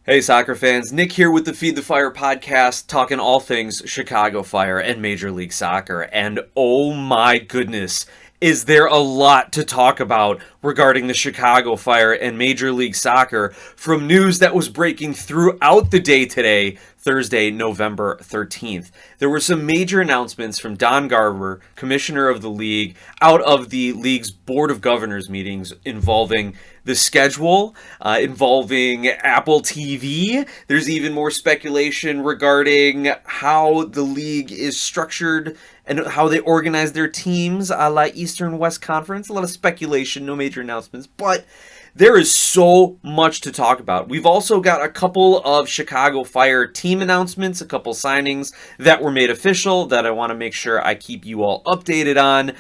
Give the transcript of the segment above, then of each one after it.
Hey soccer fans, Nick here with the Feed the Fire podcast, talking all things Chicago Fire and Major League Soccer. And oh my goodness, is there a lot to talk about regarding the Chicago Fire and Major League Soccer from news that was breaking throughout the day today, Thursday, November 13th. There were some major announcements from Don Garber, commissioner of the league, out of the league's Board of Governors meetings involving the schedule, involving Apple TV. There's even more speculation regarding how the league is structured and how they organize their teams a la Eastern West Conference. A lot of speculation, no major announcements, but there is so much to talk about. We've also got a couple of Chicago Fire team announcements, a couple signings that were made official that I want to make sure I keep you all updated on.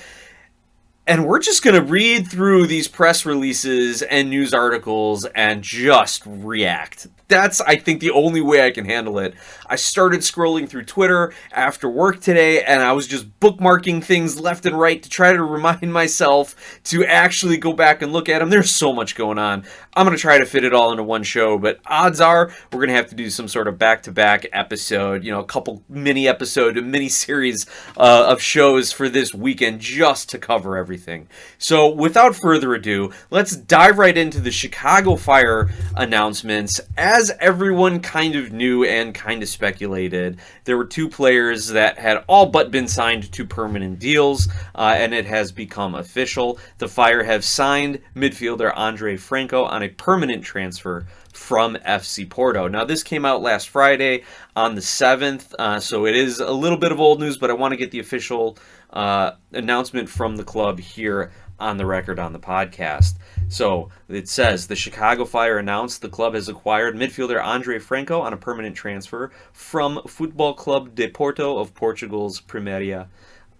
And we're just going to read through these press releases and news articles and just react. That's, I think, the only way I can handle it. I started scrolling through Twitter after work today, and I was just bookmarking things left and right to try to remind myself to actually go back and look at them. There's so much going on. I'm going to try to fit it all into one show, but odds are we're going to have to do some sort of back-to-back episode, a couple mini series of shows for this weekend just to cover everything. So without further ado, let's dive right into the Chicago Fire announcements. As everyone kind of knew and kind of speculated, there were two players that had all but been signed to permanent deals, and it has become official. The Fire have signed midfielder Andre Franco on a permanent transfer from FC Porto. Now, this came out last Friday on the 7th, so it is a little bit of old news, but I want to get the official announcement from the club here on the record on the podcast. So it says the Chicago Fire announced the club has acquired midfielder Andre Franco on a permanent transfer from Futebol Clube de Porto of Portugal's Primeira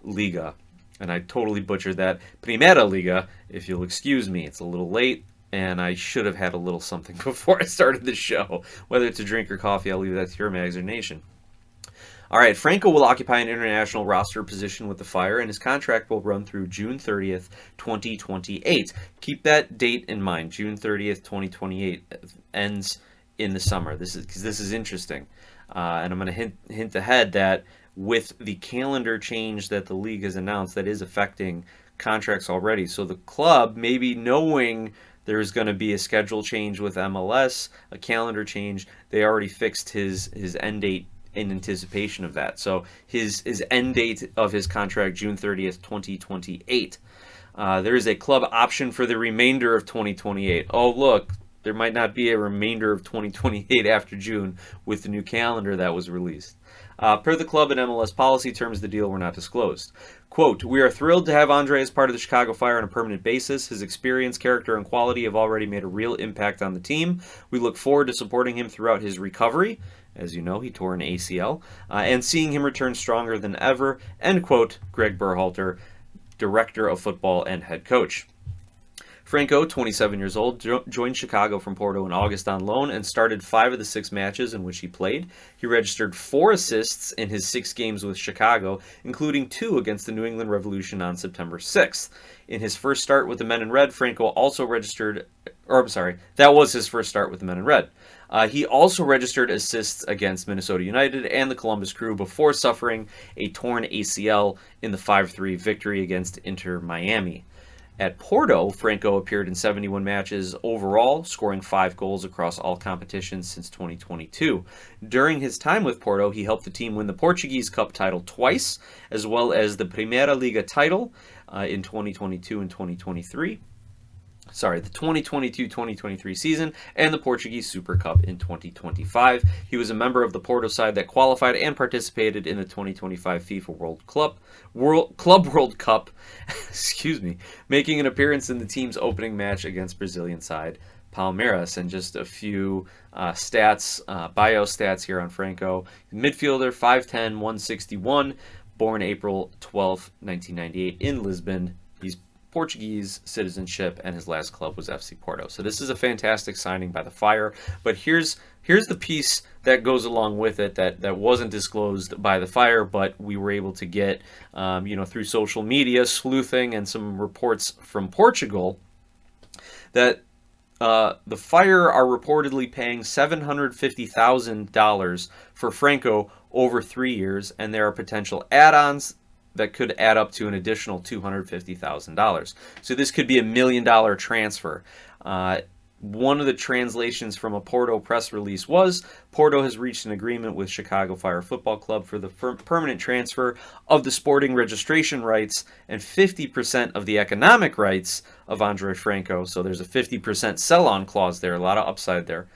Liga. And I totally butchered that. Primeira Liga, if you'll excuse me. It's a little late, and I should have had a little something before I started the show. Whether it's a drink or coffee, I'll leave that to your imagination. All right, Franco will occupy an international roster position with the Fire, and his contract will run through June 30th, 2028. Keep that date in mind. June 30th, 2028 ends in the summer. This is interesting, and I'm going to hint ahead that with the calendar change that the league has announced, that is affecting contracts already. So the club, maybe knowing there's going to be a schedule change with MLS, a calendar change, they already fixed his end date in anticipation of that. So his end date of his contract, June 30th, 2028. There is a club option for the remainder of 2028. Oh, look, there might not be a remainder of 2028 after June with the new calendar that was released. Per the club and MLS policy, terms of the deal were not disclosed. Quote, "We are thrilled to have Andre as part of the Chicago Fire on a permanent basis. His experience, character, and quality have already made a real impact on the team. We look forward to supporting him throughout his recovery." As you know, he tore an ACL, and seeing him return stronger than ever. End quote, Greg Berhalter, director of football and head coach. Franco, 27 years old, joined Chicago from Porto in August on loan and started 5 of the 6 matches in which he played. He registered 4 assists in his 6 games with Chicago, including 2 against the New England Revolution on September 6th. In his first start with the Men in Red, Franco also that was his first start with the Men in Red. He also registered assists against Minnesota United and the Columbus Crew before suffering a torn ACL in the 5-3 victory against Inter Miami. At Porto, Franco appeared in 71 matches overall, scoring 5 goals across all competitions since 2022. During his time with Porto, he helped the team win the Portuguese Cup title twice, as well as the Primeira Liga title in 2022 and 2023. The 2022-2023 season, and the Portuguese Super Cup in 2025. He was a member of the Porto side that qualified and participated in the 2025 FIFA World Cup, making an appearance in the team's opening match against Brazilian side Palmeiras. And just a few bio stats here on Franco. Midfielder, 5'10", 161, born April 12, 1998 in Lisbon. He's Portuguese citizenship, and his last club was FC Porto. So this is a fantastic signing by the Fire. But here's the piece that goes along with it that wasn't disclosed by the Fire, but we were able to get through social media sleuthing and some reports from Portugal, that the Fire are reportedly paying $750,000 for Franco over 3 years, and there are potential add-ons that could add up to an additional $250,000. So this could be $1 million transfer. One of the translations from a Porto press release was, Porto has reached an agreement with Chicago Fire Football Club for the permanent transfer of the sporting registration rights and 50% of the economic rights of Andre Franco. So there's a 50% sell-on clause there, a lot of upside there,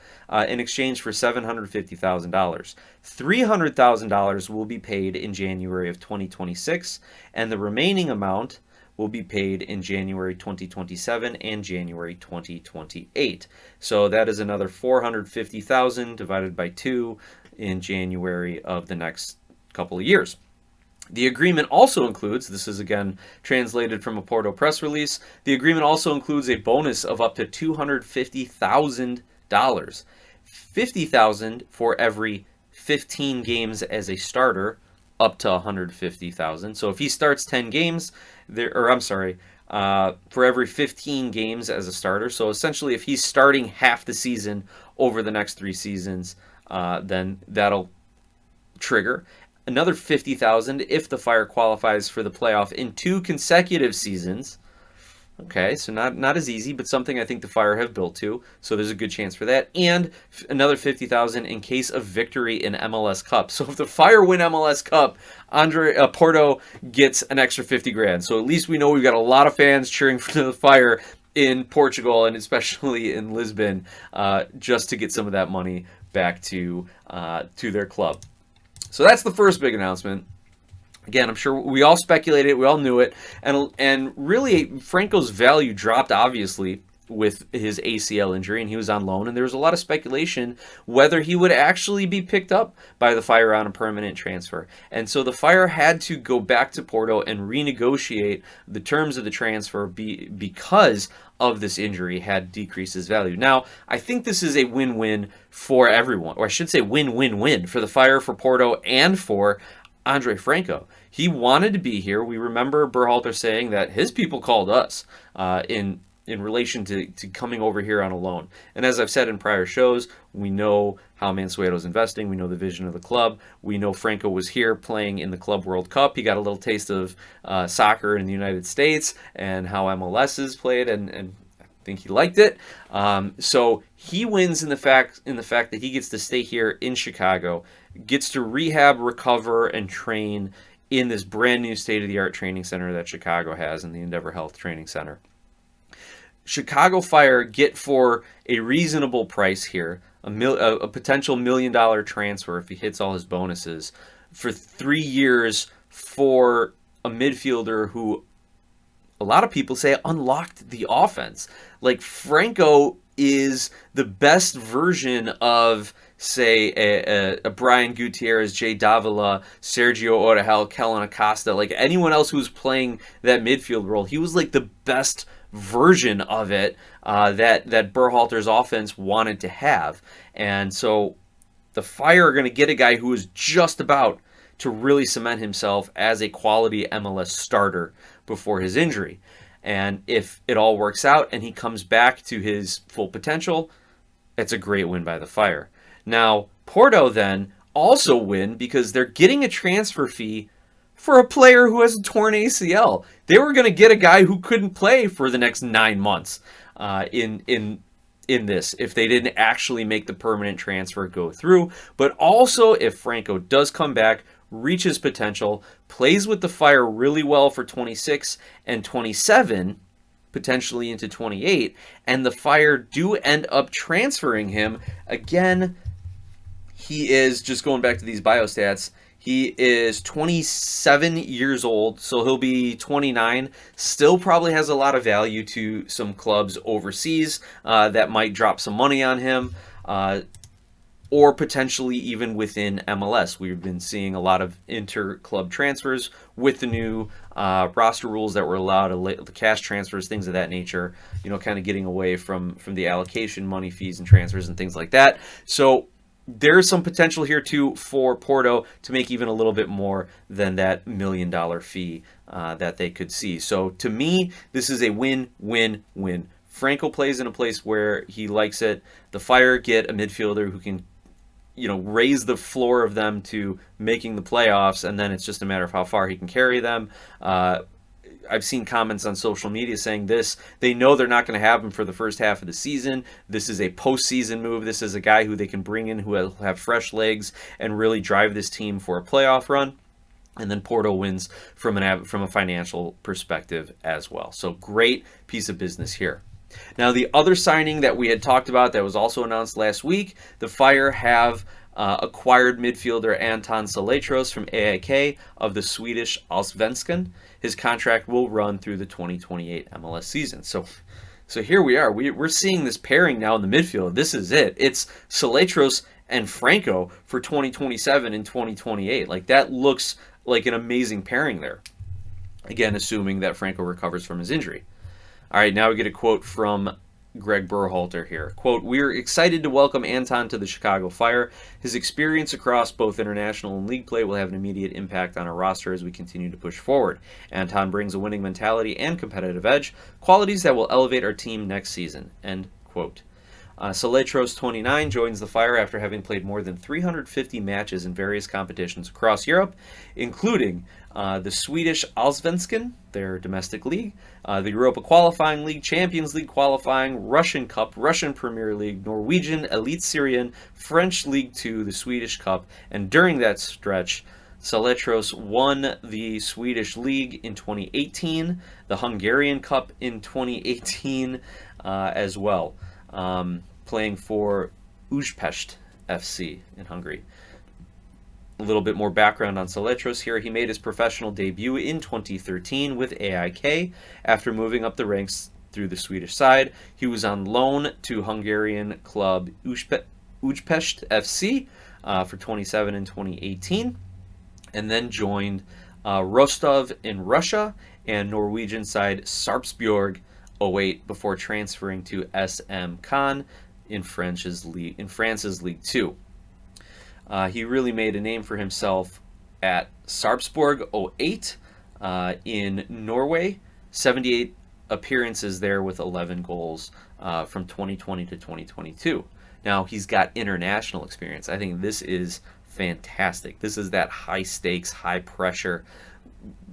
in exchange for $750,000. $300,000 will be paid in January of 2026, and the remaining amount will be paid in January 2027 and January 2028. So that is another $450,000 divided by 2 in January of the next couple of years. The agreement also includes, this is again translated from a Porto press release, the agreement also includes a bonus of up to $250,000. $50,000 for every 15 games as a starter, up to $150,000. So if he starts 10 games, for every 15 games as a starter. So essentially, if he's starting half the season over the next 3 seasons, then that'll trigger another $50,000 if the Fire qualifies for the playoff in 2 consecutive seasons. Okay, so not as easy, but something I think the Fire have built to. So there's a good chance for that, and another $50,000 in case of victory in MLS Cup. So if the Fire win MLS Cup, Porto gets an extra $50,000. So at least we know we've got a lot of fans cheering for the Fire in Portugal and especially in Lisbon, just to get some of that money back to their club. So that's the first big announcement. Again, I'm sure we all speculated, we all knew it, and really Franco's value dropped obviously with his ACL injury, and he was on loan, and there was a lot of speculation whether he would actually be picked up by the Fire on a permanent transfer. And so the Fire had to go back to Porto and renegotiate the terms of the transfer because of this injury had decreased his value. Now, I think this is a win-win for everyone, or I should say win-win-win for the Fire, for Porto, and for Andre Franco. He wanted to be here. We remember Berhalter saying that his people called us in relation to coming over here on a loan. And as I've said in prior shows, we know how Mansueto's investing. We know the vision of the club. We know Franco was here playing in the Club World Cup. He got a little taste of soccer in the United States and how MLS is played, and I think he liked it. So he wins in the fact that he gets to stay here in Chicago, gets to rehab, recover, and train in this brand new state-of-the-art training center that Chicago has in the Endeavor Health Training Center. Chicago Fire get for a reasonable price here, a potential $1 million transfer if he hits all his bonuses, for 3 years for a midfielder who a lot of people say unlocked the offense. Like, Franco is the best version of, say, a Brian Gutierrez, Jay Davila, Sergio Orahel, Kellen Acosta, like anyone else who was playing that midfield role. He was like the best version of it that Berhalter's offense wanted to have. And so the Fire are going to get a guy who is just about to really cement himself as a quality MLS starter before his injury. And if it all works out and he comes back to his full potential, it's a great win by the Fire. Now, Porto then also win because they're getting a transfer fee for a player who has a torn ACL. They were going to get a guy who couldn't play for the next 9 months in this if they didn't actually make the permanent transfer go through. But also, if Franco does come back, reach his potential, plays with the Fire really well for 26 and 27, potentially into 28, and the Fire do end up transferring him, again, he is, just going back to these biostats, he is 27 years old, so he'll be 29. Still probably has a lot of value to some clubs overseas that might drop some money on him, or potentially even within MLS. We've been seeing a lot of inter-club transfers with the new roster rules that were allowed, the cash transfers, things of that nature, you know, kind of getting away from the allocation money, fees and transfers and things like that. So there's some potential here too for Porto to make even a little bit more than that $1 million fee that they could see. So to me, this is a win-win-win Franco plays in a place where he likes it. The Fire get a midfielder who can, raise the floor of them to making the playoffs, and then it's just a matter of how far he can carry them. I've seen comments on social media saying this. They know they're not going to have him for the first half of the season. This is a postseason move. This is a guy who they can bring in who will have fresh legs and really drive this team for a playoff run. And then Porto wins from a financial perspective as well. So great piece of business here. Now, the other signing that we had talked about that was also announced last week, the Fire have acquired midfielder Anton Saletros from AIK of the Swedish Allsvenskan. His contract will run through the 2028 MLS season. So here we are. We're seeing this pairing now in the midfield. This is it. It's Saletros and Franco for 2027 and 2028. Like, that looks like an amazing pairing there. Again, assuming that Franco recovers from his injury. All right, now we get a quote from Greg Berhalter here. Quote, "We are excited to welcome Anton to the Chicago Fire. His experience across both international and league play will have an immediate impact on our roster as we continue to push forward. Anton brings a winning mentality and competitive edge, qualities that will elevate our team next season." End quote. Saletros, 29, joins the Fire after having played more than 350 matches in various competitions across Europe, including the Swedish Allsvenskan, their domestic league, the Europa Qualifying League, Champions League Qualifying, Russian Cup, Russian Premier League, Norwegian Eliteserien, French League 2, the Swedish Cup, and during that stretch, Saletros won the Swedish League in 2018, the Hungarian Cup in 2018 as well. Playing for Újpest FC in Hungary. A little bit more background on Saletros here. He made his professional debut in 2013 with AIK after moving up the ranks through the Swedish side. He was on loan to Hungarian club Újpest FC for 27 and 2018, and then joined Rostov in Russia and Norwegian side Sarpsborg 08 before transferring to SM Caen in France's League 2. He really made a name for himself at Sarpsborg 08 in Norway, 78 appearances there with 11 goals from 2020 to 2022. Now, he's got international experience. I think this is fantastic. This is that high stakes, high pressure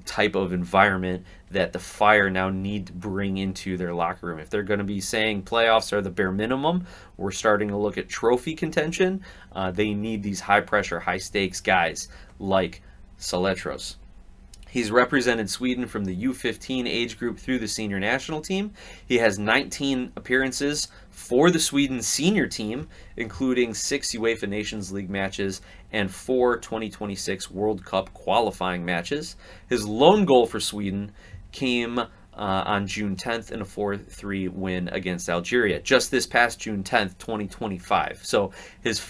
type of environment that the Fire now need to bring into their locker room. If they're going to be saying playoffs are the bare minimum, we're starting to look at trophy contention, they need these high pressure, high stakes guys like Saletros. He's represented Sweden from the U15 age group through the senior national team. He has 19 appearances for the Sweden senior team, including 6 UEFA Nations League matches and 4 2026 World Cup qualifying matches. His lone goal for Sweden came on June 10th in a 4-3 win against Algeria, just this past June 10th, 2025. So his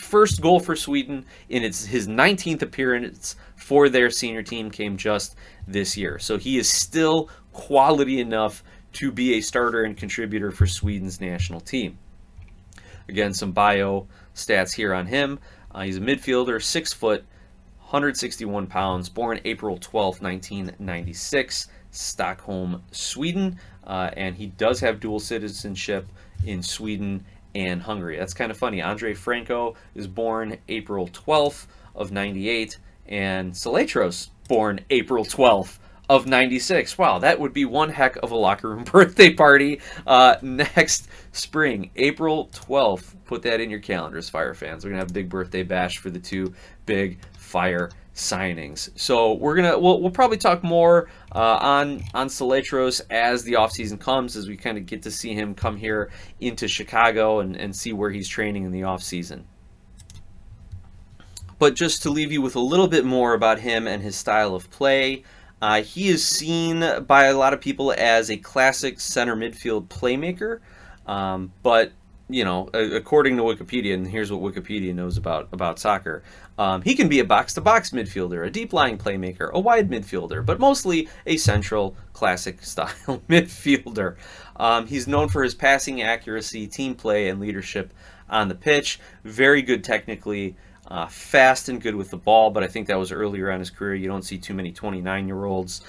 first goal for Sweden in his 19th appearance for their senior team came just this year. So he is still quality enough to be a starter and contributor for Sweden's national team. Again, some bio stats here on him. He's a midfielder, 6 foot, 161 pounds, born April 12, 1996, Stockholm, Sweden, and he does have dual citizenship in Sweden and Hungary. That's kind of funny. Andre Franco is born April 12th of 98, and Saletros born April 12th of 96. Wow, that would be one heck of a locker room birthday party next spring. April 12th. Put that in your calendars, Fire fans. We're going to have a big birthday bash for the two big Fire signings. So we'll probably talk more on Saletros as the offseason comes, as we kind of get to see him come here into Chicago and see where he's training in the offseason. But just to leave you with a little bit more about him and his style of play, he is seen by a lot of people as a classic center midfield playmaker, but according to Wikipedia, and here's what Wikipedia knows about soccer, he can be a box-to-box midfielder, a deep-lying playmaker, a wide midfielder, but mostly a central classic-style midfielder. He's known for his passing accuracy, team play, and leadership on the pitch. Very good technically. Fast and good with the ball, but I think that was earlier on his career. You don't see too many 29-year-olds,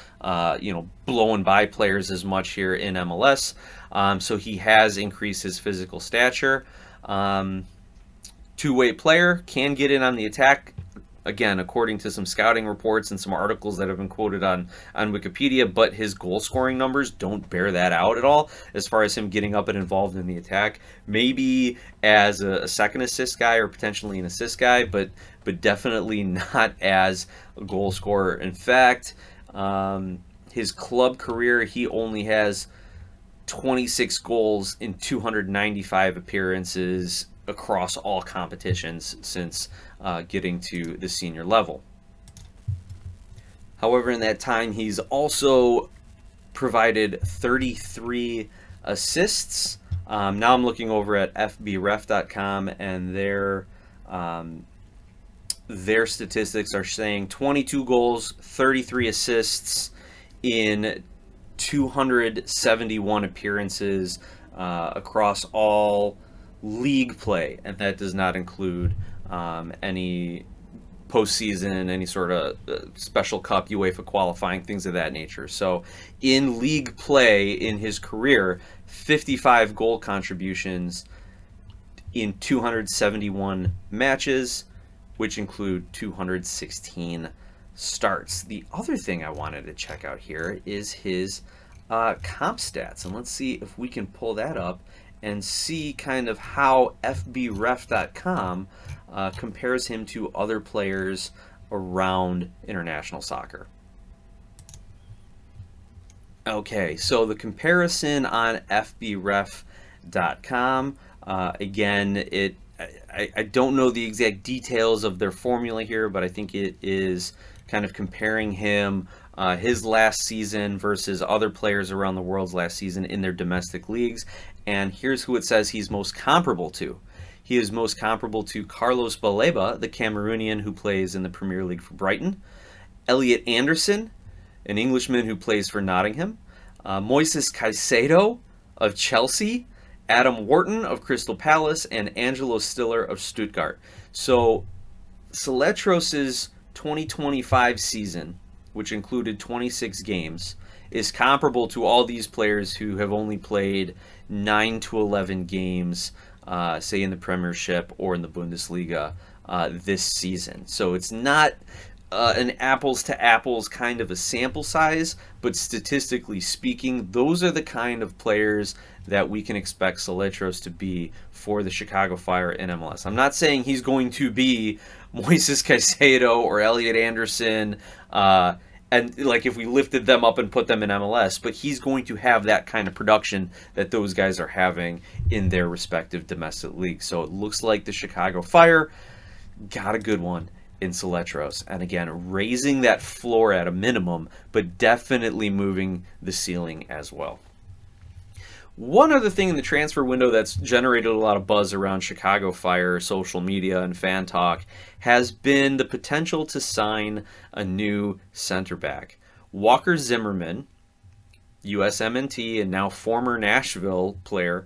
blowing by players as much here in MLS. So he has increased his physical stature. Two-way player, can get in on the attack. Again, according to some scouting reports and some articles that have been quoted on Wikipedia, but his goal scoring numbers don't bear that out at all as far as him getting up and involved in the attack. Maybe as a second assist guy or potentially an assist guy, but definitely not as a goal scorer. In fact, his club career, he only has 26 goals in 295 appearances across all competitions since getting to the senior level. However, in that time, he's also provided 33 assists. Now I'm looking over at fbref.com, and their statistics are saying 22 goals, 33 assists in 271 appearances across all league play, and that does not include any postseason, any sort of special cup, UEFA qualifying, things of that nature. So in league play in his career, 55 goal contributions in 271 matches, which include 216 starts. The other thing I wanted to check out here is his comp stats, and let's see if we can pull that up and see kind of how fbref.com compares him to other players around international soccer. Okay, so the comparison on fbref.com, again, I don't know the exact details of their formula here, but I think it is kind of comparing him his last season versus other players around the world's last season in their domestic leagues. And here's who it says he's most comparable to. He is most comparable to Carlos Baleba, the Cameroonian who plays in the Premier League for Brighton, Elliot Anderson, an Englishman who plays for Nottingham, Moises Caicedo of Chelsea, Adam Wharton of Crystal Palace, and Angelo Stiller of Stuttgart. So Saletros' 2025 season, which included 26 games, is comparable to all these players who have only played 9 to 11 games, say in the Premiership or in the Bundesliga this season. So it's not an apples to apples kind of a sample size, but statistically speaking, those are the kind of players that we can expect Saletros to be for the Chicago Fire in MLS. I'm not saying he's going to be Moises Caicedo or Elliot Anderson, and like if we lifted them up and put them in MLS, but he's going to have that kind of production that those guys are having in their respective domestic leagues. So it looks like the Chicago Fire got a good one in Saletros, and again, raising that floor at a minimum, but definitely moving the ceiling as well. One other thing in the transfer window that's generated a lot of buzz around Chicago Fire social media and fan talk has been the potential to sign a new center back. Walker Zimmerman, USMNT and now former Nashville player,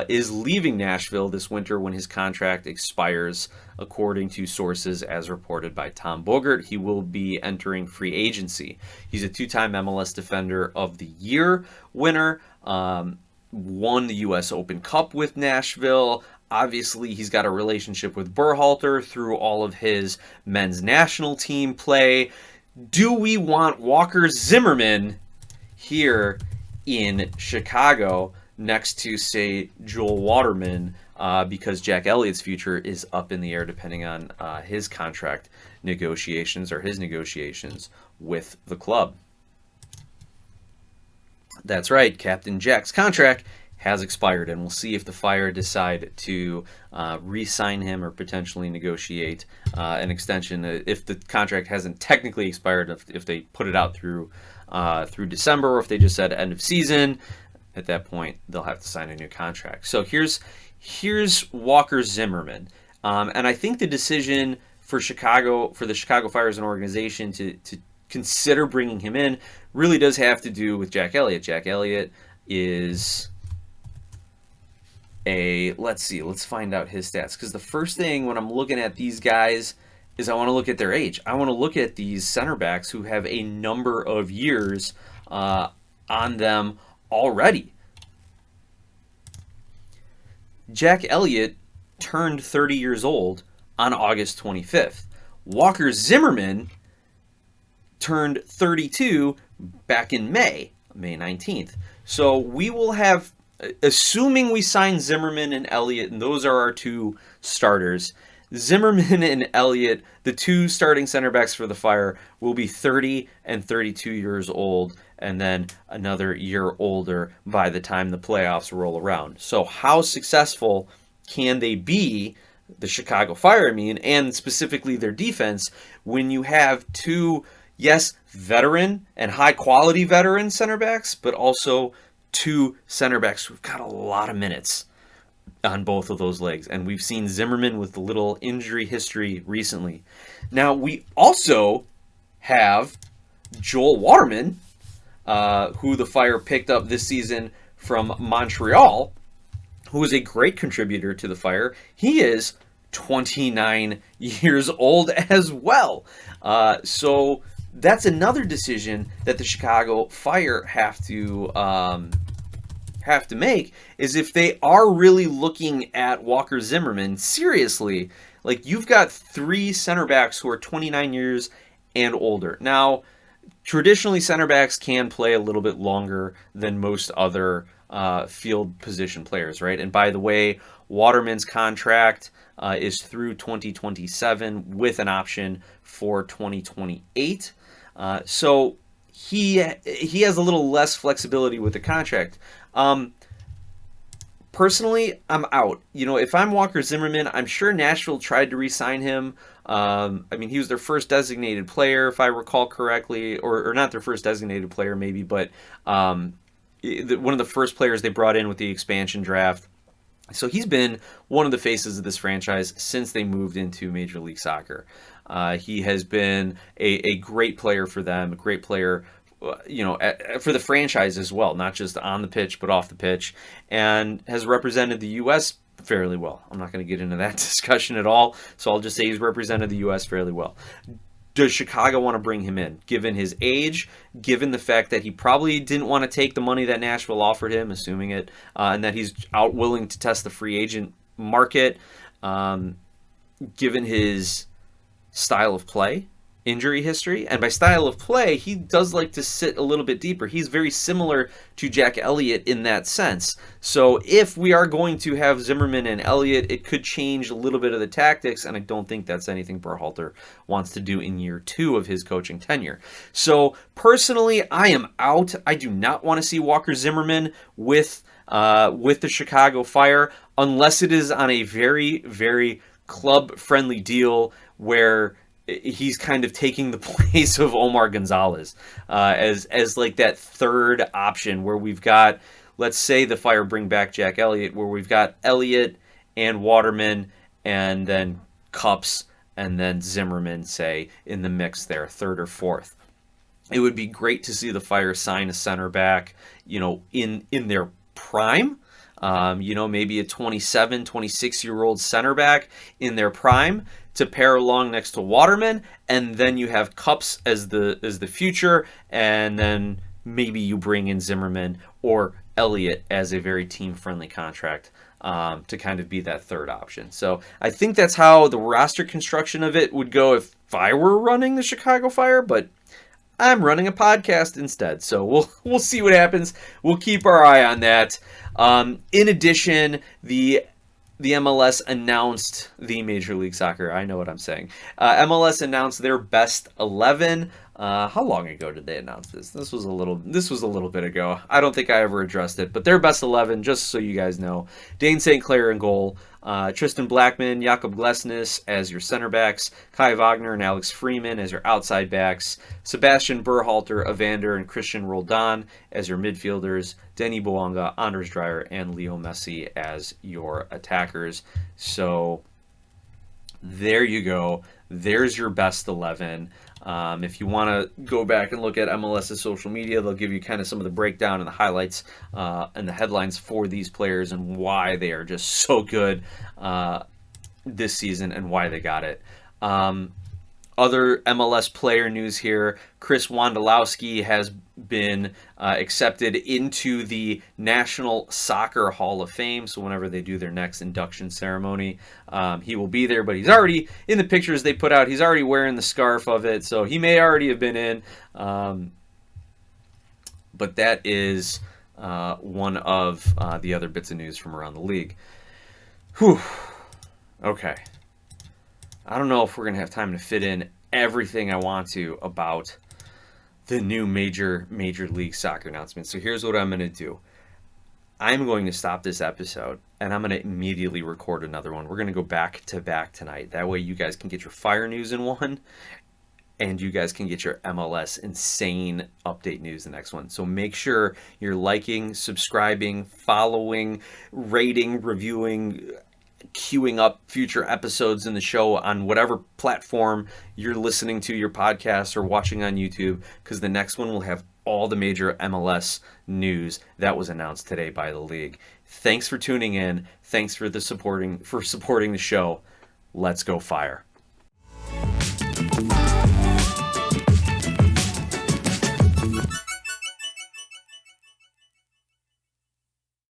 is leaving Nashville this winter when his contract expires, according to sources as reported by Tom Bogert. He will be entering free agency. He's a two-time MLS Defender of the Year winner, won the U.S. Open Cup with Nashville. Obviously, he's got a relationship with Berhalter through all of his men's national team play. Do we want Walker Zimmerman here in Chicago next to, say, Joel Waterman, because Jack Elliott's future is up in the air depending on his contract negotiations or his negotiations with the club? That's right, Captain Jack's contract has expired, and we'll see if the Fire decide to re-sign him or potentially negotiate an extension. If the contract hasn't technically expired, if they put it out through December, or if they just said end of season, at that point they'll have to sign a new contract. So here's Walker Zimmerman, and I think the decision for the Chicago Fire as an organization to consider bringing him in really does have to do with Jack Elliott. Jack Elliott is let's find out his stats, because the first thing when I'm looking at these guys is I want to look at their age. I want to look at these center backs who have a number of years on them already. Jack Elliott turned 30 years old on August 25th. Walker Zimmerman turned 32 back in May 19th. So we will have, assuming we sign Zimmerman and Elliott, and those are our two starters, Zimmerman and Elliott, the two starting center backs for the Fire, will be 30 and 32 years old, and then another year older by the time the playoffs roll around. So how successful can they be, the Chicago Fire, and specifically their defense, when you have two, yes, veteran and high-quality veteran center backs, but also two center backs who've got a lot of minutes on both of those legs. And we've seen Zimmerman with a little injury history recently. Now, we also have Joel Waterman, who the Fire picked up this season from Montreal, who is a great contributor to the Fire. He is 29 years old as well. So that's another decision that the Chicago Fire have to make, is if they are really looking at Walker Zimmerman seriously. Like, you've got three center backs who are 29 years and older. Now, traditionally, center backs can play a little bit longer than most other field position players, right? And by the way, Waterman's contract is through 2027 with an option for 2028. So he has a little less flexibility with the contract. Personally, I'm out. If I'm Walker Zimmerman, I'm sure Nashville tried to re-sign him. He was their first designated player, if I recall correctly, or not their first designated player, maybe, but one of the first players they brought in with the expansion draft. So he's been one of the faces of this franchise since they moved into Major League Soccer. He has been a great player for them, a great player, for the franchise as well, not just on the pitch, but off the pitch, and has represented the U.S. fairly well. I'm not going to get into that discussion at all, so I'll just say he's represented the U.S. fairly well. Does Chicago want to bring him in, given his age, given the fact that he probably didn't want to take the money that Nashville offered him, assuming it, and that he's out willing to test the free agent market, given his style of play, injury history? And by style of play, he does like to sit a little bit deeper. He's very similar to Jack Elliott in that sense. So if we are going to have Zimmerman and Elliott, it could change a little bit of the tactics, and I don't think that's anything Berhalter wants to do in year 2 of his coaching tenure. So personally, I am out. I do not want to see Walker Zimmerman with the Chicago Fire, unless it is on a very, very club-friendly deal where he's kind of taking the place of Omar Gonzalez as like that third option, where we've got, let's say the Fire bring back Jack Elliott, where we've got Elliott and Waterman and then Cups and then Zimmerman, say, in the mix there, third or fourth. It would be great to see the Fire sign a center back, in their prime. Maybe a 27, 26-year-old center back in their prime to pair along next to Waterman, and then you have Cups as the future, and then maybe you bring in Zimmerman or Elliott as a very team-friendly contract to kind of be that third option. So I think that's how the roster construction of it would go if I were running the Chicago Fire, but I'm running a podcast instead, so we'll see what happens. We'll keep our eye on that. In addition, the MLS announced the Major League Soccer. I know what I'm saying. MLS announced their best 11. How long ago did they announce this? This was a little bit ago. I don't think I ever addressed it, but their best 11, just so you guys know: Dane St. Clair in goal, Tristan Blackman, Jakob Glesnes as your center backs, Kai Wagner and Alex Freeman as your outside backs, Sebastian Berhalter, Evander, and Christian Roldan as your midfielders, Denny Bouanga, Anders Dreyer, and Leo Messi as your attackers. So there you go. There's your best 11. If you want to go back and look at MLS's social media, they'll give you kind of some of the breakdown and the highlights and the headlines for these players and why they are just so good this season and why they got it. Other MLS player news here, Chris Wondolowski has been accepted into the National Soccer Hall of Fame. So whenever they do their next induction ceremony, he will be there. But he's already, in the pictures they put out, he's already wearing the scarf of it. So he may already have been in. But that is one of the other bits of news from around the league. Whew. Okay. I don't know if we're going to have time to fit in everything I want to about the new Major League Soccer announcement. So here's what I'm going to do. I'm going to stop this episode, and I'm going to immediately record another one. We're going to go back to back tonight. That way you guys can get your Fire news in one, and you guys can get your MLS insane update news the next one. So make sure you're liking, subscribing, following, rating, reviewing, queuing up future episodes in the show on whatever platform you're listening to your podcast or watching on YouTube, because the next one will have all the major MLS news that was announced today by the league. Thanks for tuning in. Thanks for supporting the show. Let's go Fire.